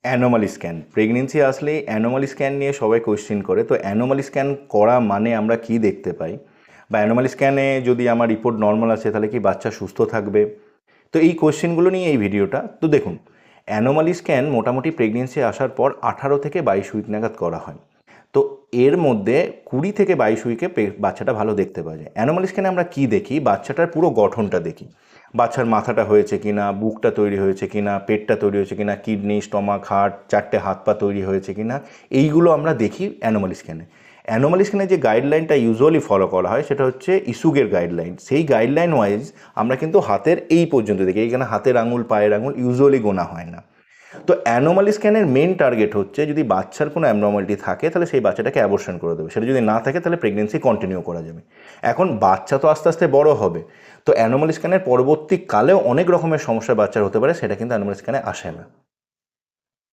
Anomaly scan, pregnancy আসলেই anomaly scan নিয়ে সবাই কোয়েশ্চেন করে। তো অ্যানোমালি স্ক্যান করা মানে আমরা কি দেখতে পাই, বা অ্যানোমালি স্ক্যানে যদি আমার রিপোর্ট নর্মাল আসে তাহলে কি বাচ্চা সুস্থ থাকবে? তো এই কোয়েশ্চেনগুলো নিয়ে এই ভিডিওটা। তো দেখুন, অ্যানোমালি স্ক্যান মোটামুটি প্রেগনেন্সি আসার পর 18 থেকে 22 উইক নাগাদ করা হয়। তো এর মধ্যে 20 থেকে 22 উইকে বাচ্চাটা ভালো দেখতে পাওয়া যায়। অ্যানোমালি স্ক্যানে আমরা কি দেখি, বাচ্চাটার পুরো গঠনটা দেখি। বাচ্চার মাথাটা হয়েছে কিনা, বুকটা তৈরি হয়েছে কিনা, পেটটা তৈরি হয়েছে কিনা, কিডনি, স্টমাক, হার্ট, 4টে হাত পা তৈরি হয়েছে কিনা, এইগুলো আমরা দেখি অ্যানোমালি স্ক্যানে। অ্যানোমালি স্ক্যানে যে গাইডলাইনটা ইউজুয়ালি ফলো করা হয় সেটা হচ্ছে ইসুগের গাইডলাইন। সেই গাইডলাইন ওয়াইজ আমরা কিন্তু হাতের এই পর্যন্ত দেখি, এইখানে হাতের আঙুল, পায়ের আঙুল ইউজুয়ালি গোনা হয় না। তো অ্যানোমালি স্ক্যানের মেন টার্গেট হচ্ছে যদি বাচ্চার কোনো অ্যাবনর্মালিটি থাকে তাহলে সেই বাচ্চাটাকে অ্যাবর্শন করে দেবে, সেটা যদি না থাকে তাহলে প্রেগনেন্সি কন্টিনিউ করা যাবে। এখন বাচ্চা তো আস্তে আস্তে বড় হবে, তো অ্যানোমালি স্ক্যানের পরবর্তীকালেও অনেক রকমের সমস্যা বাচ্চার হতে পারে, সেটা কিন্তু অ্যানোমালি স্ক্যানে আসে না।